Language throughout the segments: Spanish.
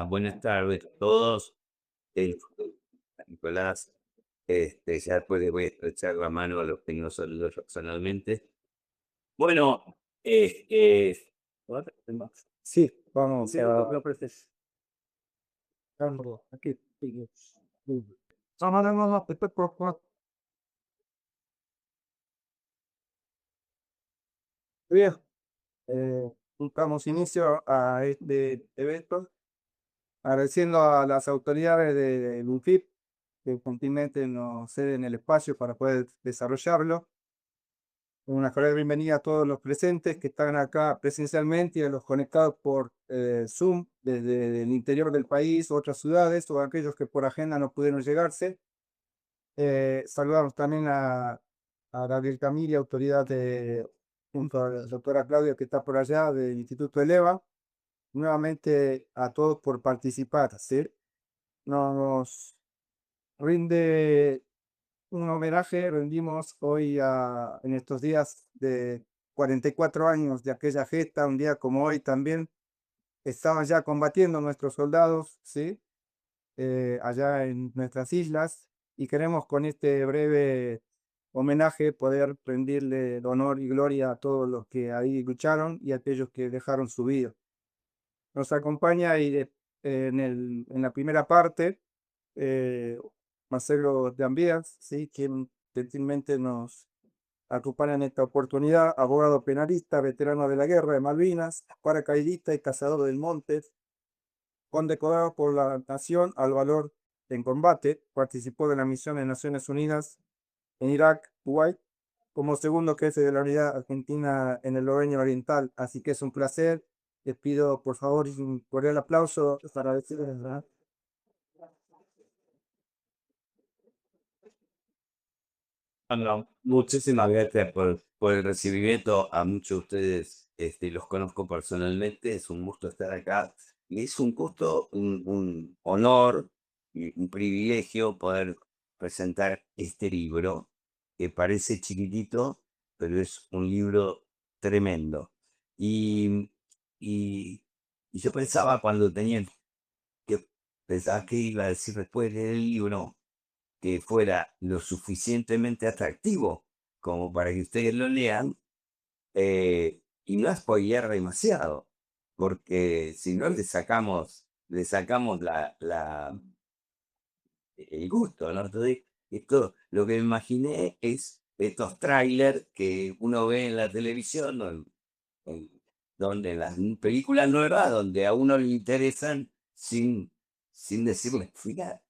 Buenas tardes a todos. Eh, Nicolás, ya después les voy a estrechar la mano a los que no saludo personalmente. Bueno, Sí, vamos sí, a... lo presento. Aquí. No, no, no, no, no, por favor. Bien, damos inicio a este evento, agradeciendo a las autoridades del UNFIP que gentilmente nos ceden el espacio para poder desarrollarlo. Una cordial bienvenida a todos los presentes que están acá presencialmente y a los conectados por Zoom desde el interior del país, otras ciudades, o aquellos que por agenda no pudieron llegarse. Saludamos también a Gabriel Camille, autoridad junto a la doctora Claudia que está por allá del Instituto Eleva. Nuevamente a todos por participar, ¿sí? Nos rinde un homenaje, rendimos hoy en estos días de 44 años de aquella gesta, un día como hoy también estaban ya combatiendo nuestros soldados, ¿sí? Allá en nuestras islas, y queremos con este breve homenaje poder rendirle el honor y gloria a todos los que ahí lucharon y a aquellos que dejaron su vida. Nos acompaña en la primera parte Marcelo de Ambías, ¿sí? Quien gentilmente nos acompaña en esta oportunidad, abogado penalista, veterano de la guerra de Malvinas, paracaidista y cazador del monte, condecorado por la Nación al valor en combate, participó de la misión de Naciones Unidas en Irak, Kuwait, como segundo jefe de la unidad argentina en el Loreno Oriental. Así que es un placer. Les pido, por favor, un cordial aplauso para decirles, ¿verdad? Bueno, muchísimas gracias por el recibimiento. A muchos de ustedes los conozco personalmente. Es un gusto estar acá. Y es un gusto, un honor y un privilegio poder presentar este libro, que parece chiquitito, pero es un libro tremendo. Y, y, y yo pensaba cuando pensaba que iba a decir después del libro que fuera lo suficientemente atractivo como para que ustedes lo lean, y no spoilear demasiado, porque si no le sacamos el gusto, ¿no? Entonces, esto, lo que me imaginé es estos trailers que uno ve en la televisión, en- donde las películas nuevas, donde a uno le interesan sin decirle final.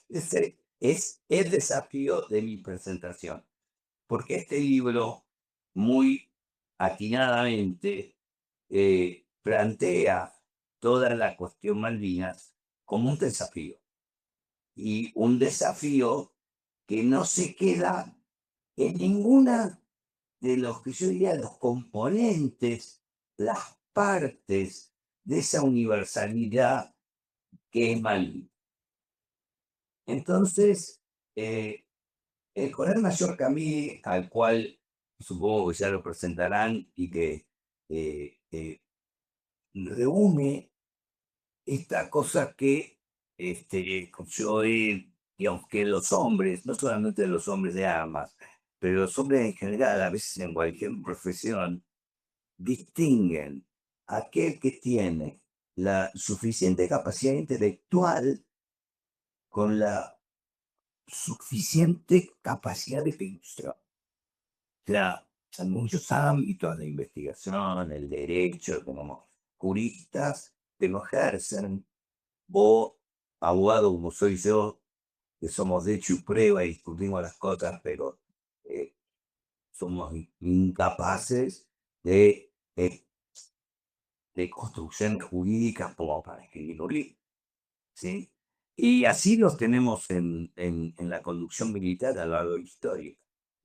Ese es el desafío de mi presentación, porque este libro muy atinadamente plantea toda la cuestión Malvinas como un desafío, y un desafío que no se queda en ninguna de los que yo diría los componentes, las partes de esa universalidad que es Malvinas. Entonces, el coronel mayor Camille, al cual supongo que ya lo presentarán y que reúne esta cosa que yo digamos que los hombres, no solamente los hombres de armas, pero los hombres en general, a veces en cualquier profesión, distinguen a aquel que tiene la suficiente capacidad intelectual con la suficiente capacidad de filtro. O sea, en muchos ámbitos de investigación, el derecho, como juristas que no ejercen, o abogados como soy yo, que somos de hecho y prueba y discutimos las cosas, pero eh, somos incapaces eh, de construcciones jurídicas como para escribir un libro, ¿sí? Y así los tenemos en la conducción militar a lo largo de la historia,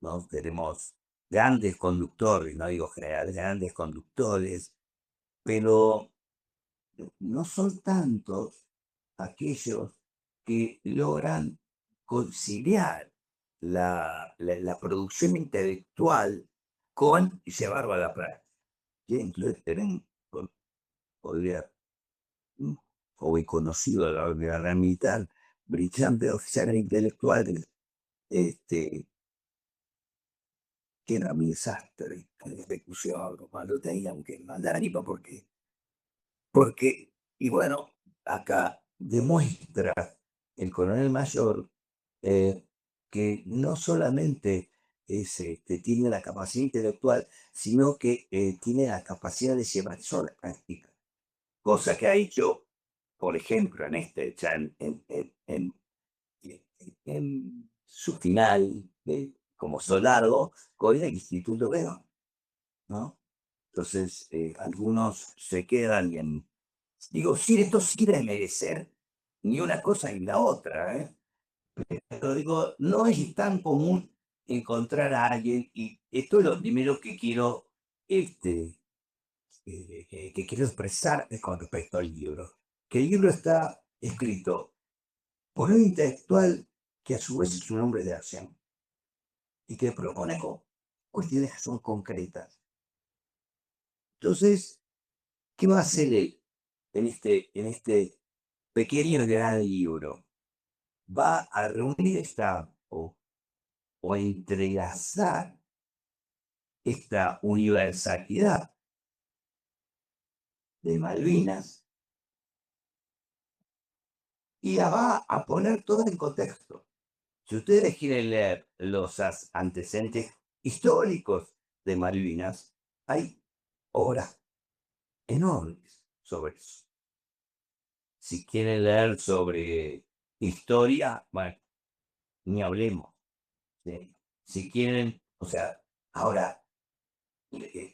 ¿no? Tenemos grandes conductores, no digo generales, grandes conductores, pero no son tantos aquellos que logran conciliar la producción intelectual con llevarlo a la práctica. Y entonces tenemos, podría, o conocido a la guerra militar, brillantes oficiales intelectuales, este, que era mi desastre en la ejecución, cuando tenían que mandar a porque, y bueno, acá demuestra el coronel mayor que no solamente tiene la capacidad intelectual, sino que tiene la capacidad de llevar eso a la práctica. Cosa que ha hecho, por ejemplo, en este, ya en su final, como soldado, con el Instituto Veo, ¿no? Entonces, algunos se quedan en, digo, sí, esto sí debe merecer ni una cosa ni la otra, ¿eh? Pero digo, no es tan común encontrar a alguien, y esto es lo primero que quiero, este, que quiero expresar con respecto al libro. Que el libro está escrito por un intelectual que a su vez es un hombre de acción y que propone cuestiones que son concretas. Entonces, ¿qué va a hacer él en este pequeño gran libro? Va a reunir o entrelazar esta universalidad de Malvinas y la va a poner todo en contexto. Si ustedes quieren leer los antecedentes históricos de Malvinas, hay obras enormes sobre eso. Si quieren leer sobre historia, bueno, ni hablemos. ¿Sí? Si quieren, o sea, ahora,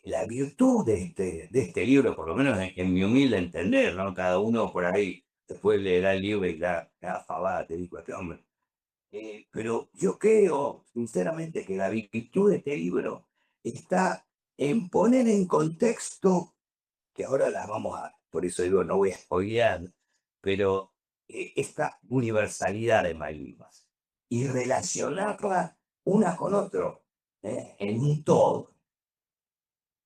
la virtud de este libro, por lo menos en mi humilde entender, ¿no? Cada uno por ahí después leerá el libro y la fabada, te digo, este hombre. Pero yo creo, sinceramente, que la virtud de este libro está en poner en contexto, que ahora la vamos a, por eso digo, no voy a spoilear, pero esta universalidad de Malvinas y relacionarla una con otro en un todo,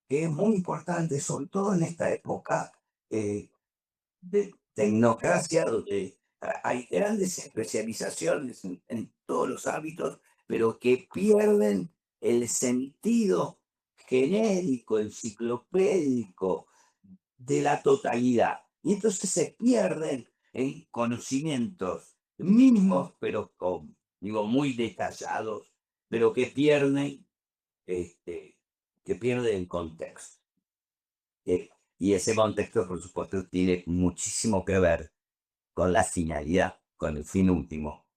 que es muy importante, sobre todo en esta época de tecnocracia, donde hay grandes especializaciones en todos los hábitos, pero que pierden el sentido genérico, enciclopédico de la totalidad. Y entonces se pierden en conocimientos mínimos, pero digo, muy detallados, pero este, que pierden el contexto. Y ese contexto, por supuesto, tiene muchísimo que ver con la finalidad, con el fin último.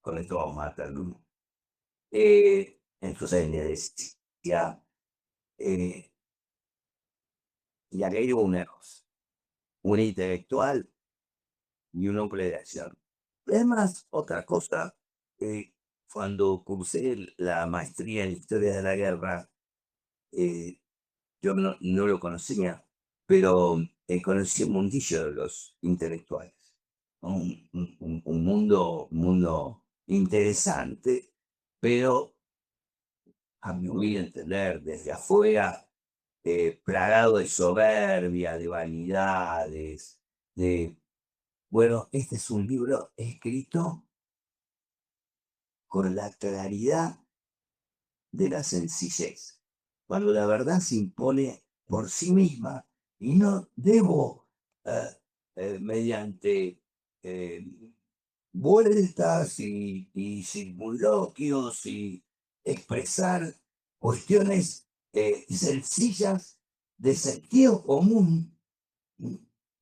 Con esto vamos a terminar. Entonces, le decía, eh, y agrego una cosa, un intelectual y un hombre de acción. Además, otra cosa, cuando cursé la maestría en Historia de la Guerra, eh, yo no lo conocía, pero conocí el mundillo de los intelectuales. ¿No? Un mundo interesante, pero a mi humilde entender, desde afuera, plagado de soberbia, de vanidades, bueno, este es un libro escrito con la claridad de la sencillez, cuando la verdad se impone por sí misma y no debo, mediante eh, vueltas y circunloquios y expresar cuestiones sencillas de sentido común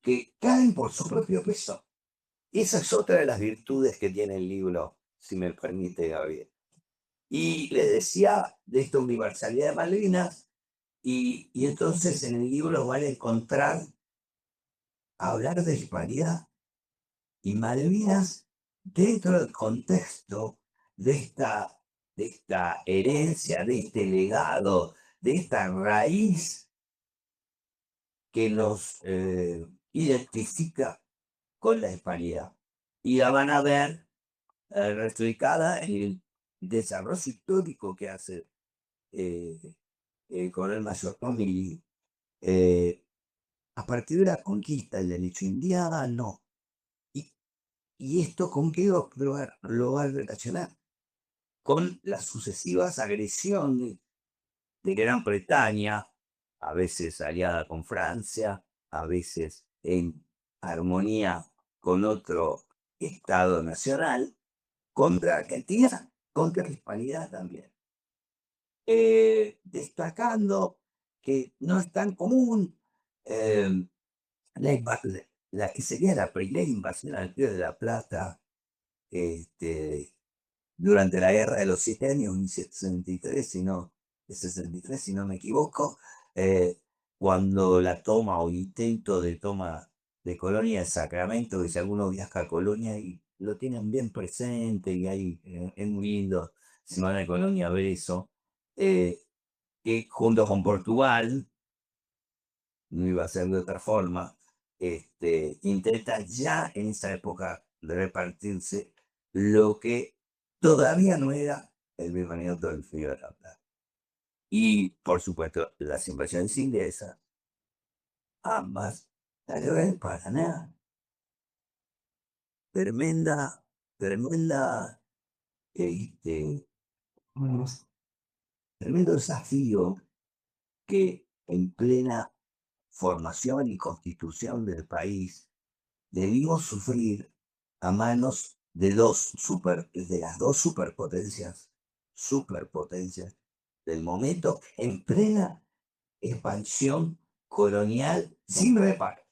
que caen por su propio peso. Esa es otra de las virtudes que tiene el libro, si me permite, Gabriel. Y le decía de esta universalidad de Malvinas, y entonces en el libro van a encontrar hablar de hispanidad y Malvinas dentro del contexto de esta herencia, de este legado, de esta raíz que nos identifica con la hispanidad. Y la van a ver reflejada en el desarrollo histórico que hace eh, el coronel Mayor Tommy a partir de la conquista del derecho indiano. ¿Y, y esto con qué lo va a relacionar? Con las sucesivas agresiones de Gran Bretaña, a veces aliada con Francia, a veces en armonía con otro Estado nacional, contra Argentina, contra la Hispanidad también. Destacando que no es tan común eh, la que sería la primera invasión al Río de la Plata este, durante la Guerra de los 7 Años, en 63, si no me equivoco, cuando la toma o intento de toma de Colonia de Sacramento, que si alguno viaja a Colonia y lo tienen bien presente, y ahí es muy lindo, si van a Colonia a ver eso, eh, que junto con Portugal, no iba a ser de otra forma, intenta ya en esa época de repartirse lo que todavía no era el virreinato del Río de la Plata. Y, por supuesto, las invasiones inglesas, ambas, la guerra del Paraná, tremenda, tremenda, este, tremendo desafío que en plena formación y constitución del país debimos sufrir a manos de las dos superpotencias del momento en plena expansión colonial sin reparo,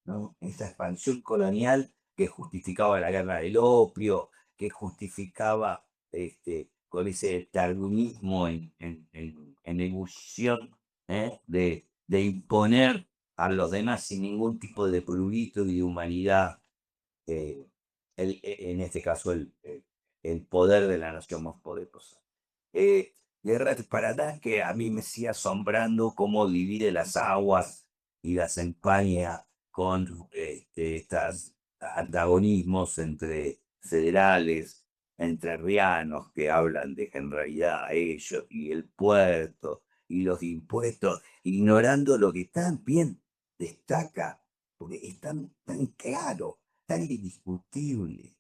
¿no? Esta expansión colonial que justificaba la guerra del opio, que justificaba con ese darwinismo en ebullición, de imponer a los demás sin ningún tipo de prurito y de humanidad, eh, en este caso el poder de la nación más poderosa. Guerra de Paraná que a mí me sigue asombrando cómo divide las aguas y las empaña con estos antagonismos entre federales, entrerrianos que hablan de que en realidad ellos y el puerto y los impuestos, ignorando lo que tan bien destaca, porque es tan claro, tan indiscutible,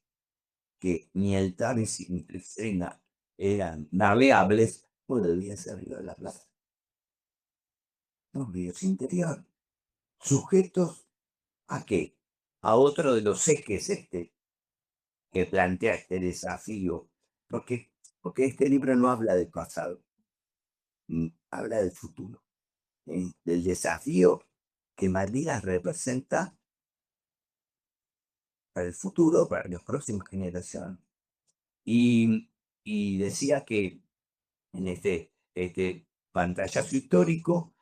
que ni el Támesis ni el Sena eran navegables, no debía ser Río de la Plata. Los ríos interior, sujetos a qué? A otro de los ejes que plantea este desafío, porque, porque este libro no habla del pasado, habla del futuro, del desafío que Malvinas representa para el futuro, para las próximas generaciones. Y, y decía que en este pantallazo histórico,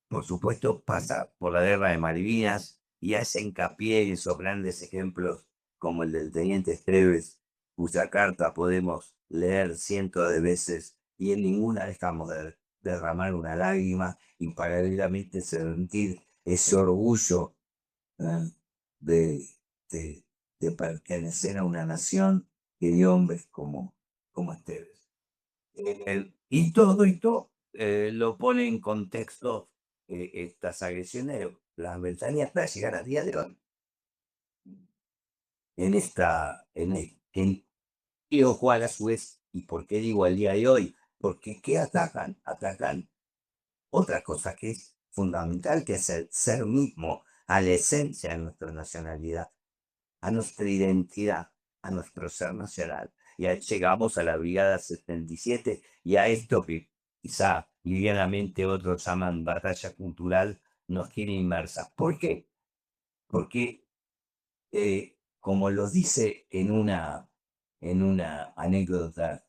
por supuesto, pasa por la guerra de Malvinas y hace hincapié en esos grandes ejemplos como el del teniente Esteves, cuya carta podemos leer cientos de veces y en ninguna dejamos de derramar una lágrima y paralelamente sentir ese orgullo, ¿eh? de, de, de pertenecer a una nación que dio hombres como Esteves. Y todo lo pone en contexto estas agresiones, las ventanas para llegar a día de hoy. Y cual a su vez, ¿y por qué digo al día de hoy? Porque ¿qué atacan? Atacan otra cosa que es fundamental, que es el ser mismo, a la esencia de nuestra nacionalidad. a nuestra identidad, a nuestro ser nacional. Y ahí llegamos a la Brigada 77 y a esto que quizá livianamente otros llaman batalla cultural, nos tiene inmersa. ¿Por qué? Porque, como lo dice en una anécdota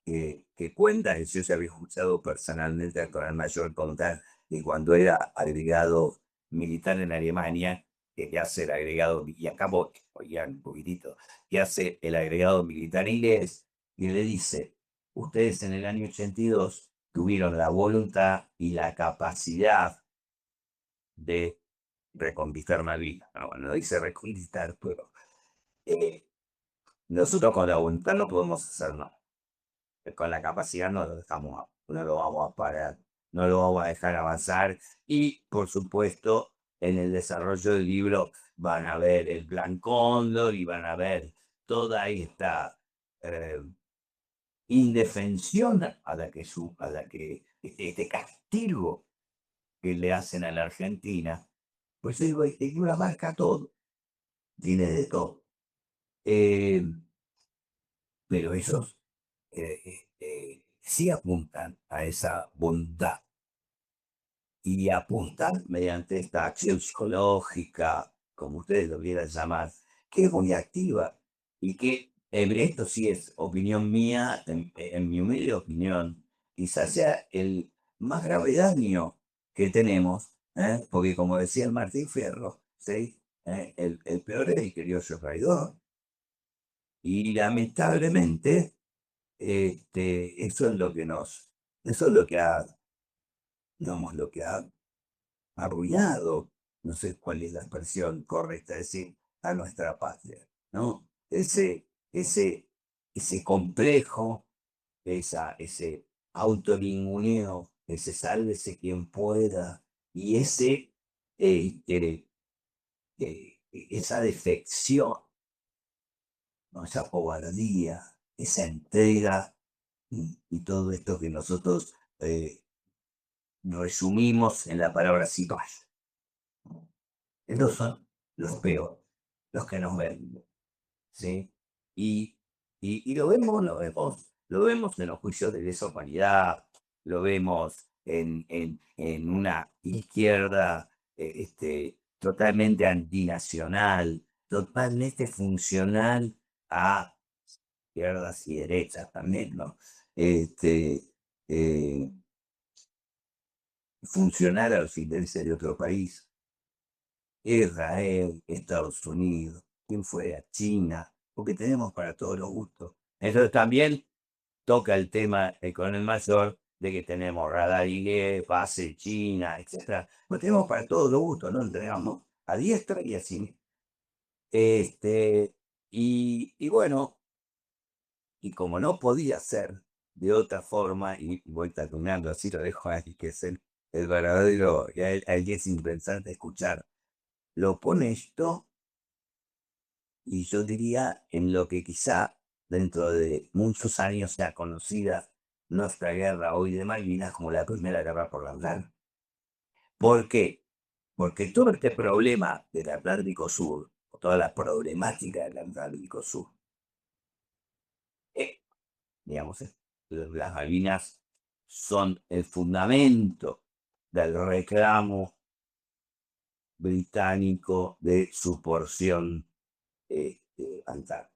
que cuenta, yo se había escuchado personalmente al coronel mayor contar que cuando era agregado militar en Alemania, que hace el agregado, y acabo, oiga un poquitito, que hace el agregado militar inglés, y le dice, ustedes en el año 82 tuvieron la voluntad y la capacidad de reconquistar Malvinas. No, bueno, no dice reconquistar, pero eh, nosotros con la voluntad no podemos hacer nada. Con la capacidad no lo dejamos, no lo vamos a parar, no lo vamos a dejar avanzar. Y por supuesto, en el desarrollo del libro van a ver el Plan Cóndor y van a ver toda esta eh, indefensión a la que este castigo que le hacen a la Argentina. Pues digo, este libro abarca todo, tiene de todo. Eh, pero esos sí apuntan a esa bondad y apuntan mediante esta acción psicológica, como ustedes lo quieran llamar, que es muy activa y que esto sí es opinión mía, en mi humilde opinión, quizás sea el más grave daño que tenemos, porque como decía el Martín Fierro, ¿sí? El peor es el criollo traidor. Y lamentablemente, eso es lo que eso es lo que ha, digamos, lo que ha arruinado, no sé cuál es la expresión correcta, es decir, a nuestra patria, ¿no? Ese complejo, ese autoninguneo, ese sálvese quien pueda, y este, esa defección, ¿no? Esa cobardía, esa entrega y todo esto que nosotros resumimos en la palabra situación. Estos son los peores, los que nos ven, ¿sí? Y, y lo vemos en los juicios de lesa humanidad, lo vemos en una izquierda totalmente antinacional, totalmente funcional a izquierdas y derechas también, ¿no? Este, eh, funcionar a los intereses de otro país. Israel, Estados Unidos, quién fuera, China, porque tenemos para todos los gustos. Entonces también toca el tema, el coronel mayor, de que tenemos radar inglés, base China, etcétera. Pues tenemos para todos los gustos, ¿no? Entregamos a diestra y así. Este, y bueno, y como no podía ser de otra forma, y voy terminando, así lo dejo ahí, que es el verdadero, y a él es interesante escuchar. Lo pone esto, y yo diría en lo que quizá dentro de muchos años sea conocida nuestra guerra hoy de Malvinas como la primera guerra por la Atlántida. ¿Por qué? Porque todo este problema del Atlántico Sur, o toda la problemática del Atlántico Sur, eh, digamos, las Malvinas son el fundamento del reclamo británico de su porción antártica.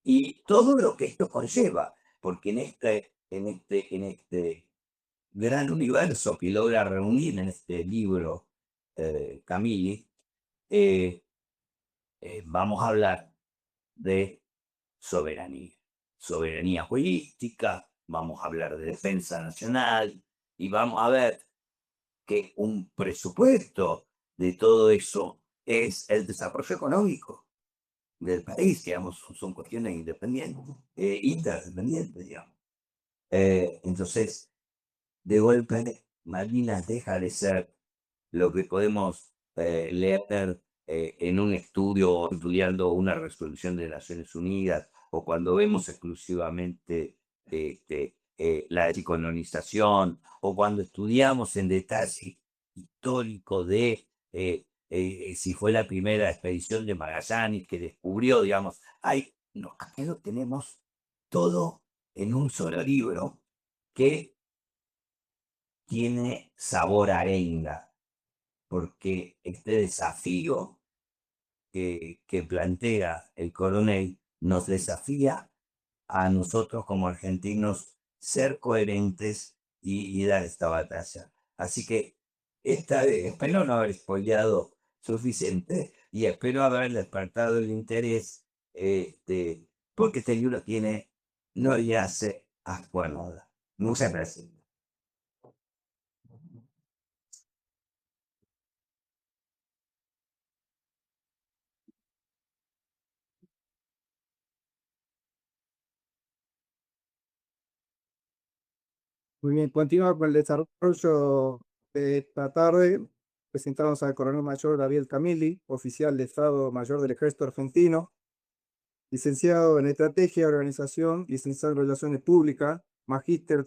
Y todo lo que esto conlleva, porque en este gran universo que logra reunir en este libro Camille, eh, vamos a hablar de soberanía, soberanía política, vamos a hablar de defensa nacional y vamos a ver que un presupuesto de todo eso es el desarrollo económico del país, digamos, son cuestiones independientes, interdependientes, digamos. Entonces, de golpe, Malvinas deja de ser lo que podemos leer en un estudio, estudiando una resolución de Naciones Unidas, o cuando vemos exclusivamente la descolonización, o cuando estudiamos en detalle histórico de si fue la primera expedición de Magallanes que descubrió, digamos, acá lo tenemos todo en un solo libro que tiene sabor a arenga, porque este desafío que plantea el coronel nos desafía a nosotros como argentinos ser coherentes y dar esta batalla. Así que esta vez espero no haber spoileado suficiente y espero haber despertado el interés, porque este libro tiene, no le hace asco a nada. Muchas gracias. Muy bien, continúa con el desarrollo de esta tarde. Presentamos al coronel mayor David Camilli, oficial de Estado Mayor del Ejército Argentino, licenciado en Estrategia y Organización, licenciado en Relaciones Públicas, magíster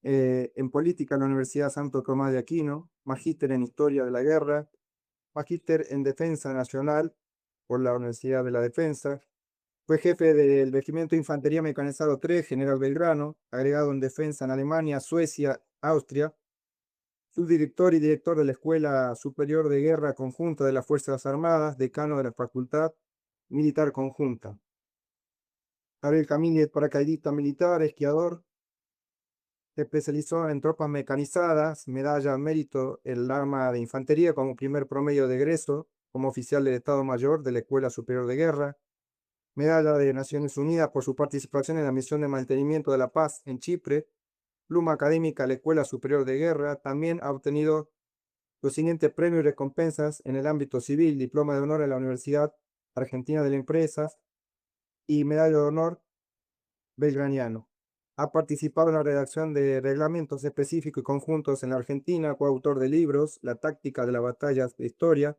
en Política en la Universidad Santo Tomás de Aquino, magíster en Historia de la Guerra, magíster en Defensa Nacional por la Universidad de la Defensa. Fue jefe del Regimiento de Infantería Mecanizado 3, General Belgrano, agregado en Defensa en Alemania, Suecia, Austria, subdirector y director de la Escuela Superior de Guerra Conjunta de las Fuerzas Armadas, decano de la Facultad Militar Conjunta. Gabriel Camini es paracaidista militar, esquiador, se especializó en tropas mecanizadas, medalla al mérito en el arma de infantería como primer promedio de egreso, como oficial del Estado Mayor de la Escuela Superior de Guerra, medalla de Naciones Unidas por su participación en la misión de mantenimiento de la paz en Chipre, pluma académica a la Escuela Superior de Guerra. También ha obtenido los siguientes premios y recompensas en el ámbito civil: diploma de honor en la Universidad Argentina de las Empresas y medalla de honor belgraniano. Ha participado en la redacción de reglamentos específicos y conjuntos en la Argentina, coautor de libros: La táctica de las batallas de historia,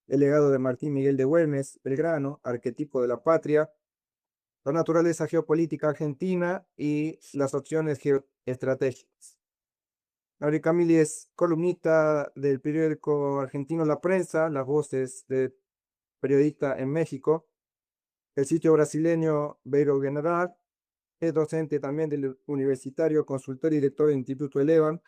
El legado de Martín Miguel de Güemes, Belgrano, Arquetipo de la patria, La naturaleza geopolítica argentina y Las opciones geoestratégicas. Gabriel Camilli es columnista del periódico argentino La Prensa, Las Voces de Periodista en México, el sitio brasileño Beiro General. Es docente también del universitario, consultor y director del Instituto Elevan.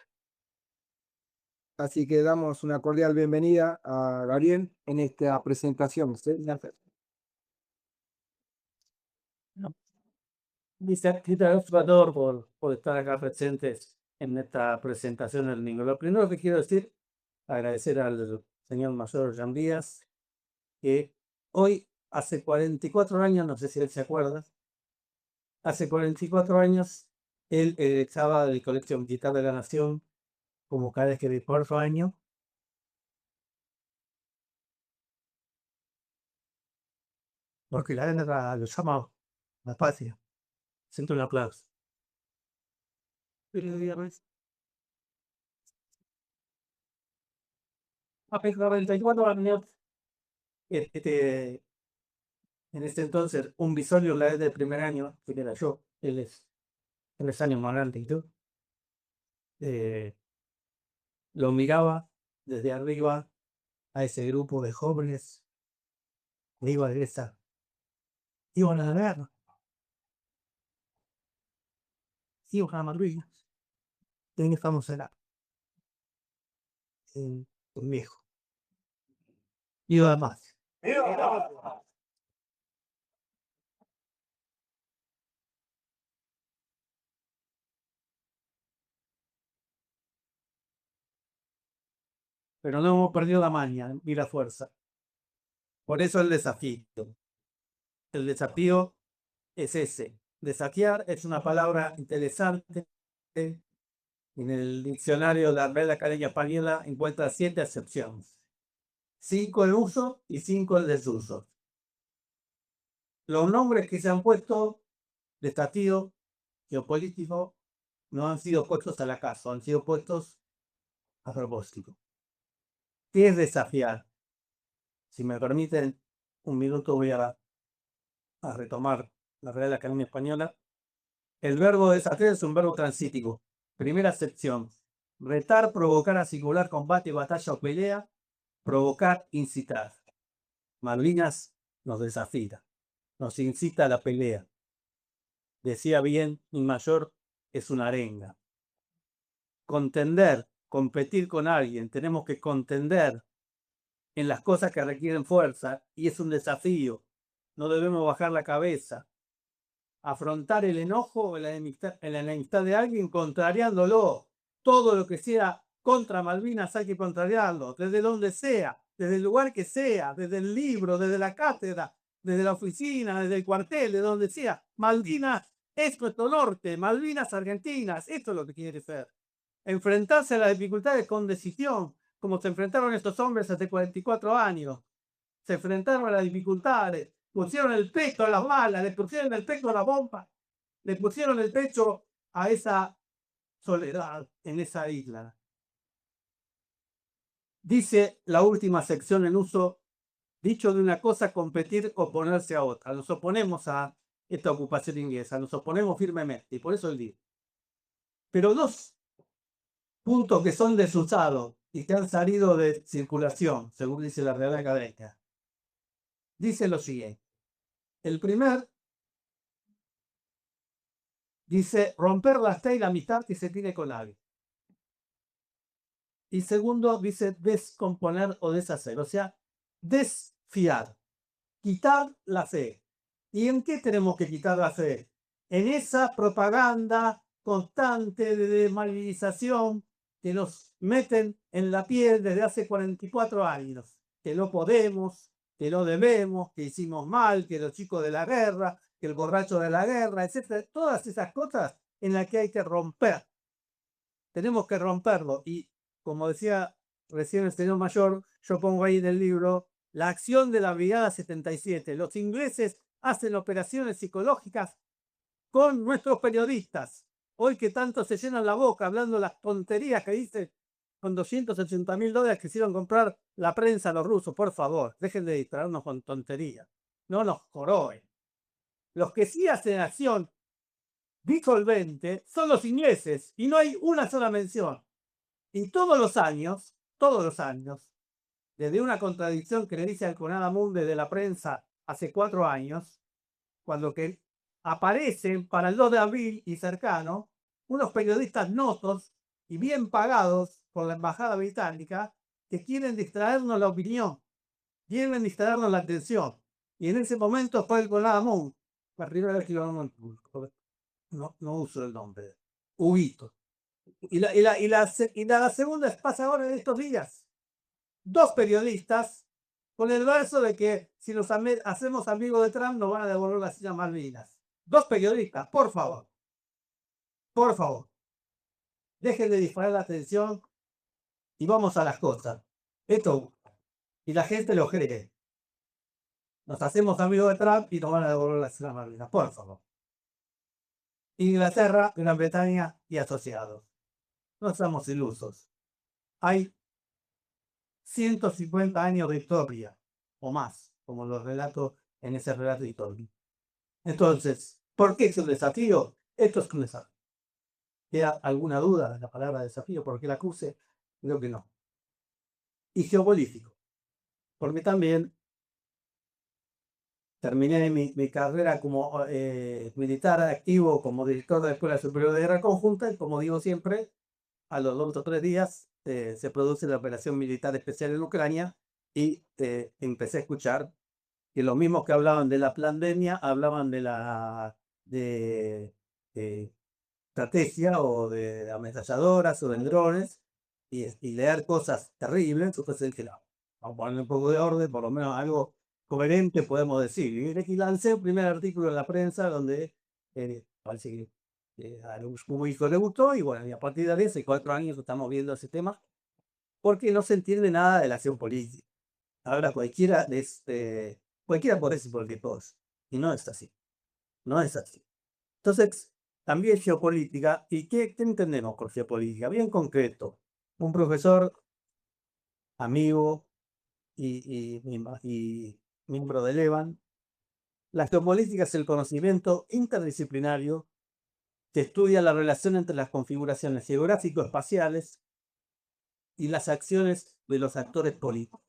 Así que damos una cordial bienvenida a Gabriel en esta presentación. Gracias, Salvador, por estar acá presentes en esta presentación del libro. Lo primero que quiero decir, agradecer al señor mayor Jean Díaz, que hoy, hace 44 años, no sé si él se acuerda, hace 44 años, él egresaba del Colegio Militar de la Nación como cada vez que de cuarto año. Porque la guerra lo llama la patria. Siento un aplauso. Pero dígame, a pesar de 44 años, este, en ese entonces, un bisolio la vez del primer año, que era yo, él es años más grande y tú, lo miraba desde arriba a ese grupo de jóvenes que iba de esa, iban a la guerra, iban a Malvinas, y ahí estamos un viejo, y además. Pero no hemos perdido la maña ni la fuerza. Por eso el desafío. El desafío es ese. Desafiar es una palabra interesante. En el diccionario de la Real Academia Española encuentra 7 acepciones. 5 en uso y 5 en desuso. Los nombres que se han puesto, desafío, geopolítico, no han sido puestos al acaso, han sido puestos a propósito. ¿Qué es desafiar? Si me permiten un minuto, voy a retomar la Real Academia Española. El verbo desafiar es un verbo transitivo. Primera acepción: retar, provocar, asingular, combate, batalla o pelea, provocar, incitar. Malvinas nos desafía, nos incita a la pelea. Decía bien, mi mayor es una arenga. Contender, competir con alguien, tenemos que contender en las cosas que requieren fuerza y es un desafío. No debemos bajar la cabeza. Afrontar el enojo o la enemistad de alguien contrariándolo. Todo lo que sea contra Malvinas hay que contrariarlo, desde donde sea, desde el lugar que sea, desde el libro, desde la cátedra, desde la oficina, desde el cuartel, de donde sea. Malvinas es nuestro norte, Malvinas Argentinas, esto es lo que quiere ser. Enfrentarse a las dificultades con decisión, como se enfrentaron estos hombres hace 44 años. Se enfrentaron a las dificultades, pusieron el pecho a las balas, le pusieron el pecho a la bomba, le pusieron el pecho a esa soledad en esa isla. Dice la última sección en uso, dicho de una cosa, competir, oponerse a otra. Nos oponemos a esta ocupación inglesa, nos oponemos firmemente, y por eso el libro. Pero dos puntos que son desusados y que han salido de circulación, según dice la Real Academia, dice lo siguiente. El primer dice romper la fe y la amistad que se tiene con alguien. Y segundo dice descomponer o deshacer, o sea, desfiar, quitar la fe. ¿Y en qué tenemos que quitar la fe? En esa propaganda constante de desmoralización que nos meten en la piel desde hace 44 años, que no podemos, que no debemos, que hicimos mal, que los chicos de la guerra, que el borracho de la guerra, etc. Todas esas cosas en las que hay que romper. Tenemos que romperlo. Y como decía recién el señor mayor, yo pongo ahí en el libro la acción de la Brigada 77. Los ingleses hacen operaciones psicológicas con nuestros periodistas. Hoy que tanto se llenan la boca hablando las tonterías que dicen con $280.000 que hicieron comprar la prensa a los rusos. Por favor, dejen de distraernos con tonterías. No nos joroben. Los que sí hacen acción disolvente son los ingleses y no hay una sola mención. Y todos los años, desde una contradicción que le dice al Conada Munde de la prensa hace 4 años, cuando que aparecen para el 2 de abril y cercano, unos periodistas notos y bien pagados por la embajada británica que quieren distraernos la opinión, quieren distraernos la atención. Y en ese momento fue el Conada Munde, no uso el nombre, Huguito. Y la segunda pasa ahora en estos días. 2 periodistas con el verso de que si nos hacemos amigos de Trump nos van a devolver las Islas Malvinas. 2 periodistas, por favor. Por favor. Dejen de distraer la atención y vamos a las cosas. Esto, y la gente lo cree. Nos hacemos amigos de Trump y nos van a devolver las Islas Malvinas. Por favor. Inglaterra, Gran Bretaña y asociados. No estamos ilusos. Hay 150 años de historia, o más, como los relato en ese relato de historia. Entonces, ¿por qué es un desafío? Esto es un desafío. ¿Queda alguna duda de la palabra desafío? ¿Por qué la acuse? Creo que no. Y geopolítico, porque también terminé mi carrera como militar activo, como director de la Escuela Superior de Guerra Conjunta, y como digo siempre, a los 2 o 3 días se produce la operación militar especial en Ucrania y empecé a escuchar que los mismos que hablaban de la pandemia hablaban de la estrategia o de ametralladoras o de drones y leer cosas terribles. Entonces dije, no, vamos a poner un poco de orden, por lo menos algo coherente podemos decir. Y lancé el primer artículo en la prensa donde parece que a los públicos le gustó y bueno, y a partir de hace 4 años estamos viendo ese tema porque no se entiende nada de la acción política. Ahora cualquiera puede decir cualquier cosa y no es así, no es así. Entonces, también geopolítica, ¿y qué entendemos por geopolítica? Bien concreto, un profesor, amigo y miembro del EVAN, la geopolítica es el conocimiento interdisciplinario que estudia la relación entre las configuraciones geográfico-espaciales y las acciones de los actores políticos.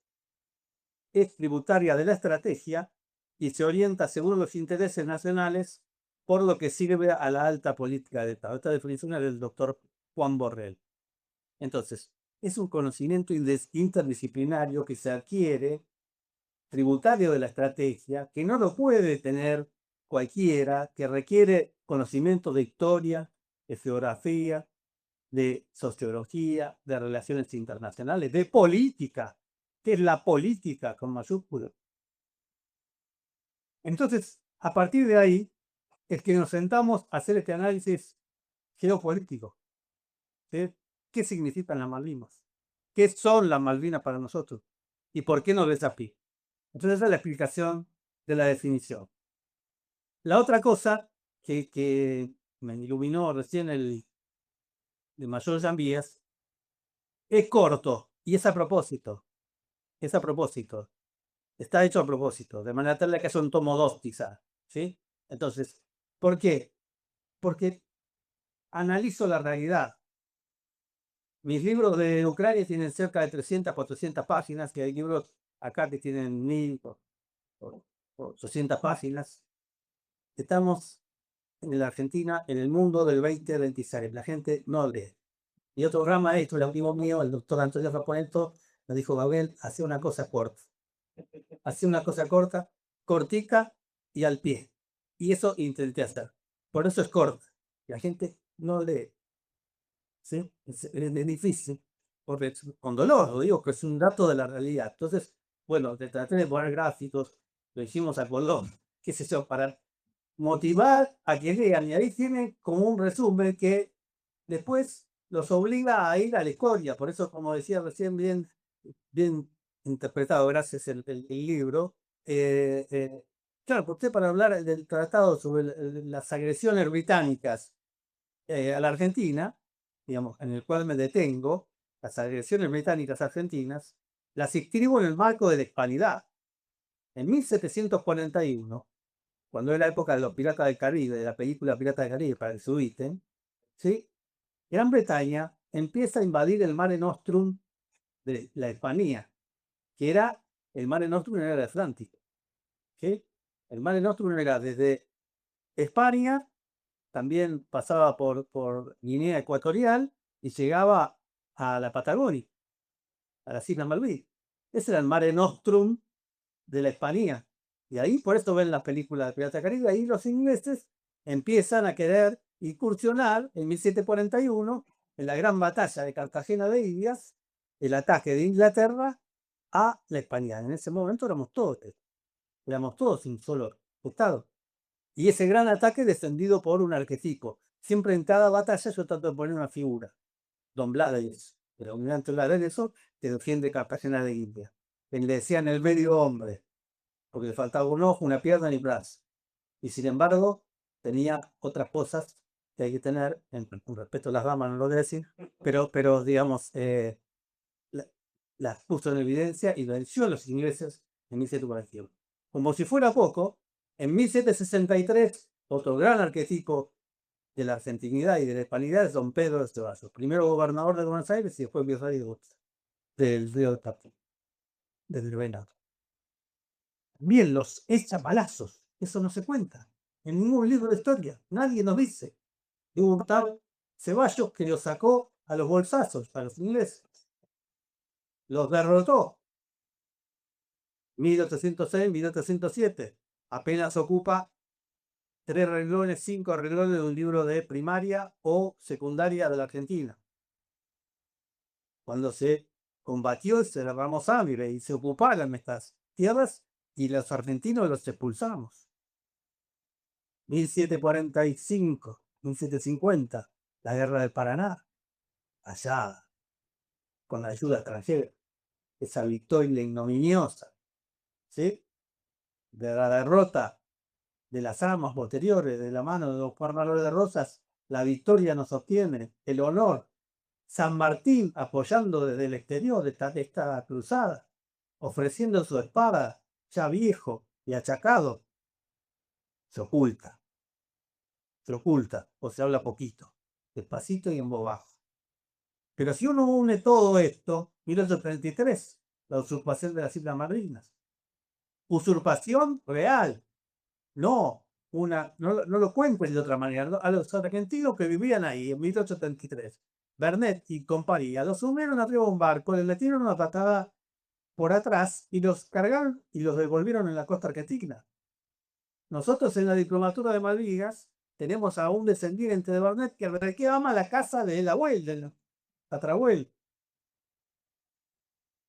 es tributaria de la estrategia y se orienta según los intereses nacionales por lo que sirve a la alta política de Estado. Esta definición es del doctor Juan Borrell. Entonces, es un conocimiento interdisciplinario que se adquiere, tributario de la estrategia, que no lo puede tener cualquiera, que requiere conocimiento de historia, de geografía, de sociología, de relaciones internacionales, de política, que es la política con mayúsculas. Entonces, a partir de ahí, es que nos sentamos a hacer este análisis geopolítico. ¿Sí? ¿Qué significan las Malvinas? ¿Qué son las Malvinas para nosotros? ¿Y por qué nos desafía? Entonces, esa es la explicación de la definición. La otra cosa que me iluminó recién el de Mayor Jambías es corto y es a propósito. Es a propósito. Está hecho a propósito, de manera tal que es un tomo 2 quizá. ¿Sí? Entonces, ¿por qué? Porque analizo la realidad. Mis libros de Ucrania tienen cerca de 300, 400 páginas, que hay libros acá que tienen 1000 o 800 páginas. Estamos en la Argentina, en el mundo del 2026. La gente no lee. Y otro gran maestro, el amigo mío, el doctor Antonio Raponeto, me dijo: Gabriel, hace una cosa corta. Hace una cosa corta, cortica y al pie. Y eso intenté hacer. Por eso es corta. La gente no lee. ¿Sí? Es difícil. Porque con dolor, lo digo, que es un dato de la realidad. Entonces, bueno, te traté de poner gráficos, lo hicimos a color, qué sé yo, para motivar a que lean. Y ahí tienen como un resumen que después los obliga a ir a la historia. Por eso, como decía recién, bien interpretado, gracias el libro. Claro, usted para hablar del tratado sobre las agresiones británicas a la Argentina, digamos, en el cual me detengo, las agresiones británicas argentinas, las inscribo en el marco de la hispanidad. En 1741, cuando era la época de los Piratas del Caribe, de la película Piratas del Caribe, para que se ubiquen, ¿sí? Gran Bretaña empieza a invadir el Mare Nostrum de la Hispania, que era el Mare Nostrum era el Atlántico. ¿Sí? El Mare Nostrum era desde España, también pasaba por Guinea Ecuatorial y llegaba a la Patagonia, a las Islas Malvinas. Ese era el Mare Nostrum de la Hispania. Y ahí, por eso ven las películas de Piratas del Caribe, ahí los ingleses empiezan a querer incursionar en 1741, en la gran batalla de Cartagena de Indias, el ataque de Inglaterra a la Hispania. En ese momento éramos todos un solo estado. Y ese gran ataque descendido por un arquetipo. Siempre en cada batalla yo trato de poner una figura. Don Blades, el almirante Blades, que defiende Cartagena de India. Le decían el medio hombre, porque le faltaba un ojo, una pierna y un brazo. Y sin embargo, tenía otras cosas que hay que tener, con respeto a las damas, no lo voy a decir, pero digamos, las puso en evidencia y venció a los ingleses en 1741. Como si fuera poco, en 1763, otro gran arquetipo de la argentinidad y de la hispanidad es don Pedro de Ceballos, primero gobernador de Buenos Aires y después virrey del río de Tapia, del Venado. Bien, los echa balazos, eso no se cuenta en ningún libro de historia, nadie nos dice. Hubo un tal Ceballos que los sacó a los bolsazos, a los ingleses, los derrotó. 1806, 1807, apenas ocupa 3 renglones, 5 renglones de un libro de primaria o secundaria de la Argentina. Cuando se combatió, se derramó sangre y se ocuparon estas tierras y los argentinos los expulsamos. 1745, 1750, la guerra del Paraná, allá con la ayuda extranjera, esa victoria ignominiosa, ¿sí? De la derrota de las armas posteriores, de la mano de los Juan Manuel de Rosas, la victoria nos obtiene, el honor. San Martín apoyando desde el exterior esta cruzada, ofreciendo su espada, ya viejo y achacado, se oculta o se habla poquito, despacito y en voz baja. Pero si uno une todo esto, 1833, la usurpación de las Islas Malvinas, usurpación real. No lo cuentes de otra manera. A los argentinos que vivían ahí en 1873, Bernet y compañía, los subieron arriba de un barco, les tiraron una patada por atrás y los cargaron y los devolvieron en la costa argentina. Nosotros en la diplomatura de Malvinas tenemos a un descendiente de Bernet que reclama la casa del abuelo, del tatarabuelo.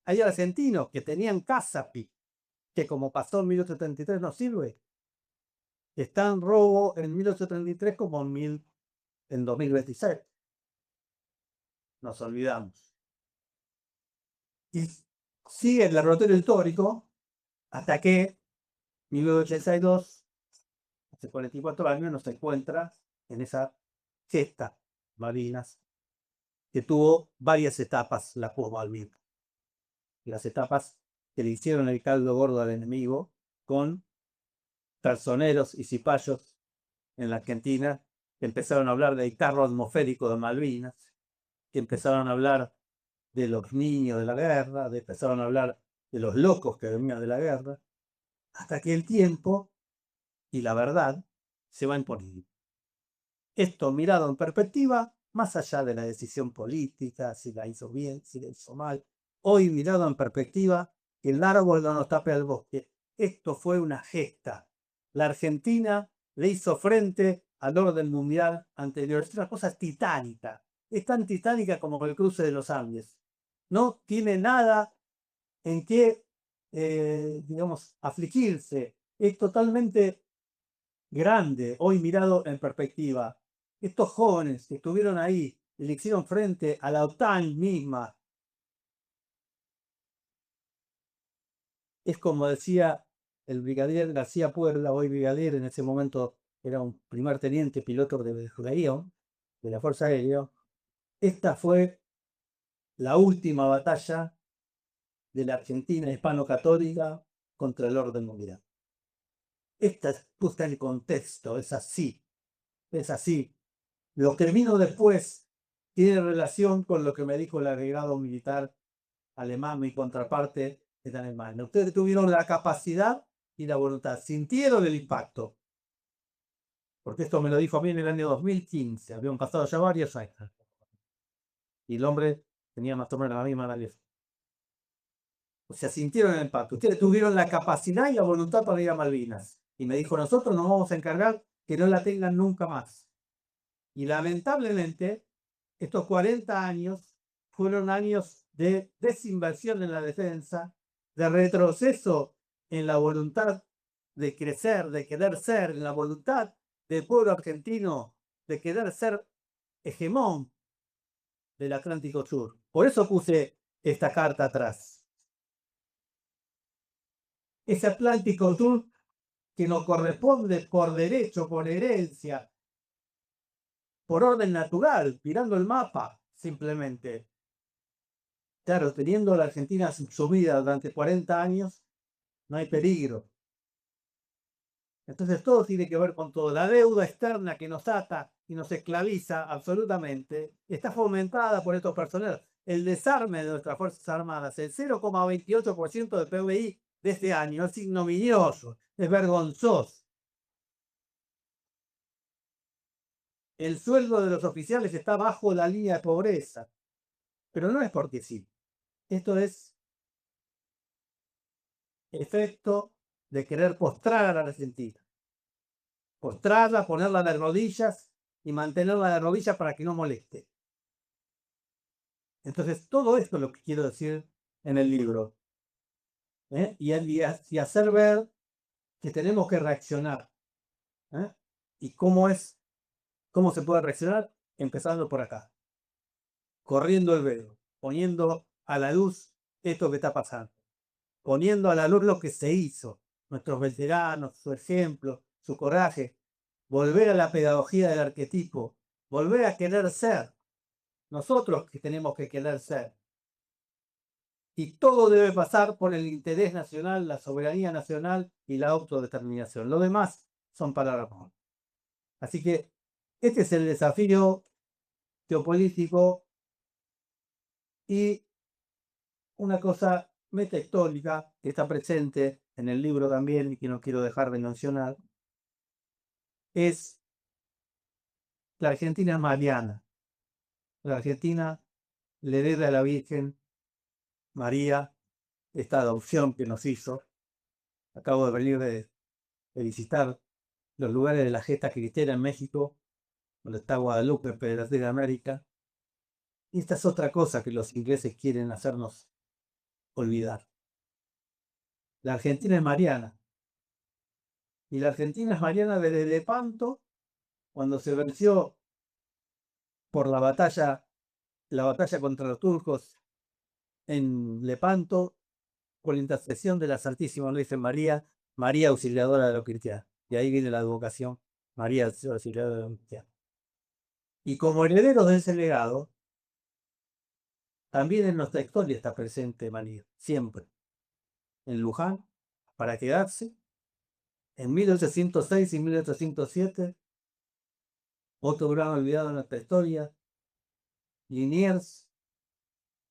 Hay argentinos que tenían casa, que como pasó en 1873 no sirve. Está en robo en 1833 como en 2026. Nos olvidamos. Y sigue el derrotero histórico hasta que 1982, hace 44 años, nos encuentra en esa gesta Malvinas que tuvo varias etapas la post-Malvinas. Las etapas que le hicieron el caldo gordo al enemigo con personeros y cipayos en la Argentina que empezaron a hablar del carro atmosférico de Malvinas, que empezaron a hablar de los niños de la guerra, empezaron a hablar de los locos que venían de la guerra, hasta que el tiempo y la verdad se van imponiendo. Esto mirado en perspectiva, más allá de la decisión política, si la hizo bien, si la hizo mal, hoy mirado en perspectiva, que el árbol no nos tape al bosque. Esto fue una gesta. La Argentina le hizo frente al orden mundial anterior. Es una cosa titánica. Es tan titánica como el cruce de los Andes. No tiene nada en qué, digamos, afligirse. Es totalmente grande, hoy mirado en perspectiva. Estos jóvenes que estuvieron ahí y le hicieron frente a la OTAN misma. Es como decía el brigadier García Puebla, hoy brigadier, en ese momento era un primer teniente piloto de avión, de la Fuerza Aérea. Esta fue la última batalla de la Argentina hispano-católica contra el orden mundial. Esta es puesta en el contexto, es así, es así. Lo que vino después tiene relación con lo que me dijo el agregado militar alemán, mi contraparte en Alemania. Ustedes tuvieron la capacidad y la voluntad, sintieron el impacto. Porque esto me lo dijo a mí en el año 2015, habían pasado ya varios años. Y el hombre tenía más o menos la misma edad. O sea, sintieron el impacto. Ustedes tuvieron la capacidad y la voluntad para ir a Malvinas. Y me dijo, nosotros nos vamos a encargar que no la tengan nunca más. Y lamentablemente, estos 40 años fueron años de desinversión en la defensa, de retroceso en la voluntad de crecer, de querer ser, en la voluntad del pueblo argentino de querer ser hegemón del Atlántico Sur. Por eso puse esta carta atrás. Ese Atlántico Sur que nos corresponde por derecho, por herencia, por orden natural, mirando el mapa, simplemente. Claro, teniendo la Argentina subsumida durante 40 años, no hay peligro. Entonces todo tiene que ver con todo. La deuda externa que nos ata y nos esclaviza absolutamente está fomentada por estos personeros. El desarme de nuestras Fuerzas Armadas, el 0,28% del PBI de este año, es ignominioso, es vergonzoso. El sueldo de los oficiales está bajo la línea de pobreza. Pero no es porque sí. Esto es efecto de querer postrar a la Argentina. Postrarla, ponerla de rodillas y mantenerla de rodillas para que no moleste. Entonces, todo esto es lo que quiero decir en el libro. Y hacer ver que tenemos que reaccionar. ¿Y cómo se puede reaccionar? Empezando por acá. Corriendo el velo. Poniendo a la luz esto que está pasando. Poniendo a la luz lo que se hizo. Nuestros veteranos, su ejemplo, su coraje. Volver a la pedagogía del arquetipo. Volver a querer ser. Nosotros que tenemos que querer ser. Y todo debe pasar por el interés nacional, la soberanía nacional y la autodeterminación. Lo demás son palabras. Así que este es el desafío geopolítico y una cosa metahistórica que está presente en el libro también, y que no quiero dejar de mencionar, es la Argentina mariana. La Argentina le hereda a la Virgen María esta adopción que nos hizo. Acabo de venir de visitar los lugares de la gesta cristera en México, donde está Guadalupe, Pedacera de América. Y esta es otra cosa que los ingleses quieren hacernos olvidar. La Argentina es mariana. Y la Argentina es mariana desde Lepanto, cuando se venció por la batalla contra los turcos en Lepanto, por la intercesión de la Santísima Virgen María, María Auxiliadora de los cristianos. Y ahí viene la advocación, María Auxiliadora de los cristianos. Y como herederos de ese legado, también en nuestra historia está presente María, siempre. En Luján, para quedarse, en 1806 y 1807, otro gran olvidado en nuestra historia, Liniers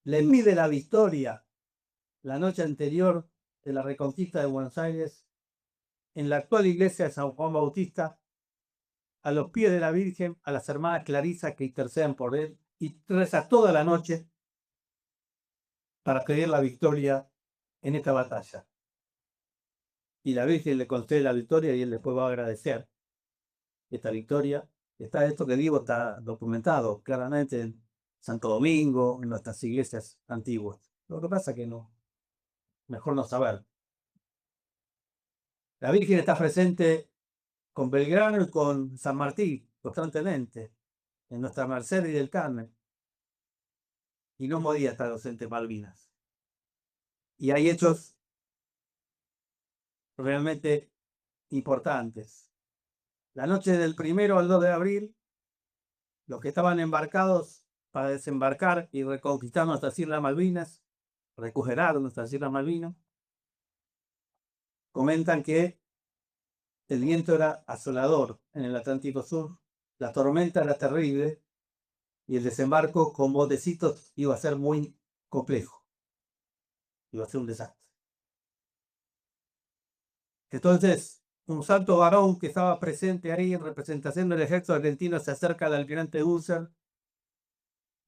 le mide la victoria la noche anterior de la reconquista de Buenos Aires en la actual iglesia de San Juan Bautista, a los pies de la Virgen, a las hermanas Clarisas que interceden por él, y reza toda la noche para pedir la victoria en esta batalla. Y la Virgen le concede la victoria y él después va a agradecer esta victoria. Esto que digo está documentado claramente en Santo Domingo, en nuestras iglesias antiguas. Lo que pasa es que no, mejor no saber. La Virgen está presente con Belgrano y con San Martín constantemente, en nuestra Merced y del Carmen. Y no podía estar ausente en Malvinas. Y hay hechos realmente importantes. La noche del 1 al 2 de abril, los que estaban embarcados para desembarcar y reconquistar nuestras Islas Malvinas, recuperar nuestras Islas Malvinas, comentan que el viento era asolador en el Atlántico Sur, la tormenta era terrible y el desembarco con botecitos iba a ser muy complejo. Iba a ser un desastre. Entonces, un santo varón que estaba presente ahí en representación del ejército argentino se acerca al almirante Bunzer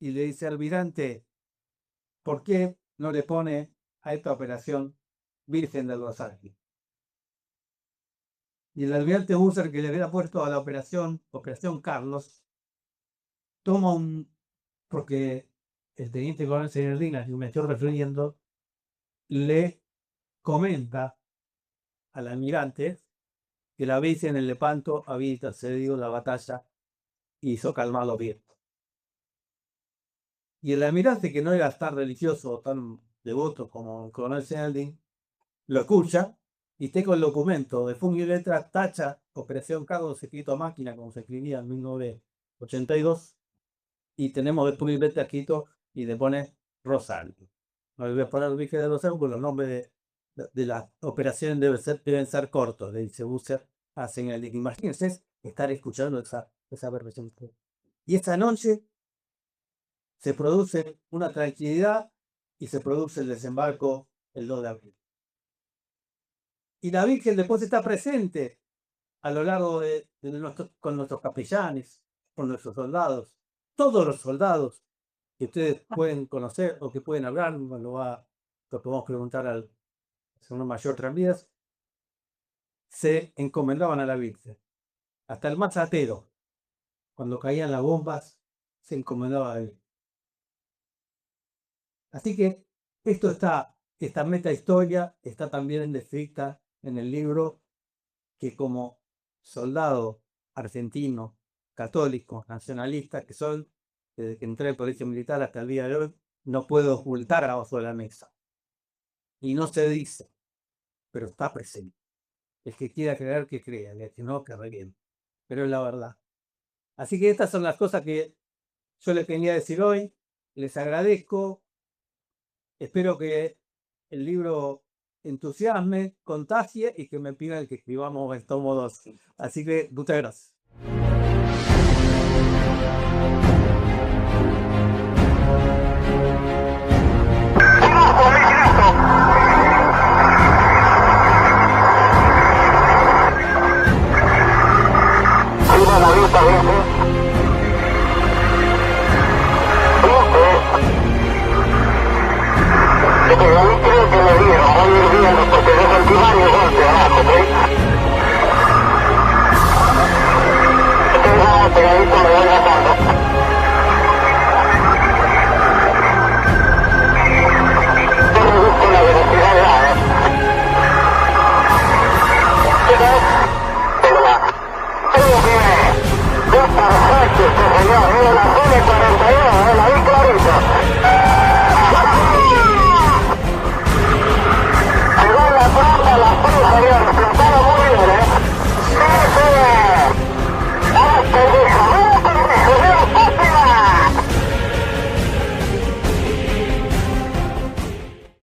y le dice: almirante, ¿por qué no le pone a esta operación Virgen del Rosario? Y el almirante Bunzer, que le había puesto a la Operación Carlos, toma porque el teniente coronel señor Dinas, y me estoy refiriendo, le comenta al almirante que la Virgen en el Lepanto había intercedido la batalla y hizo calmar los vientos. Y el almirante, que no era tan religioso o tan devoto como el coronel Seneldín, lo escucha y tengo el documento de fungo y letra, tacha Operación Carlos escrito a máquina, como se escribía en 1982, y tenemos de fungo y letra escrito y le pone Rosario. No le voy a poner Virgen de Rosario porque los nombres de las operaciones deben ser cortos, le dice Bunzer a Seneldín. Imagínense estar escuchando esa versión. Y esa noche se produce una tranquilidad y se produce el desembarco el 2 de abril. Y la Virgen después está presente a lo largo con nuestros capellanes, con nuestros soldados, todos los soldados que ustedes pueden conocer o que pueden hablar, lo podemos preguntar al señor mayor Tranvías, se encomendaban a la Virgen. Hasta el más atero, cuando caían las bombas, se encomendaba a él. Así que esta meta historia está también descrita en el libro, que como soldado argentino, católico, nacionalista, que son, desde que entré al colegio militar hasta el día de hoy, no puedo ocultar abajo de la mesa. Y no se dice, pero está presente. El que quiera creer, que crea, el que no, que reviente. Pero es la verdad. Así que estas son las cosas que yo les quería decir hoy. Les agradezco. Espero que el libro entusiasme, contagie y que me pidan que escribamos el tomo 2. Así que muchas gracias. ahorita, ¿viste? Pero a mí creo que me vieron, voy a ir viendo porque yo sentí varios golpes abajo, ¿ves? Ustedes van pegadito, me voy bajando. Yo reduzco la velocidad ya, pero creo que es perfecto este señor, la zona 41,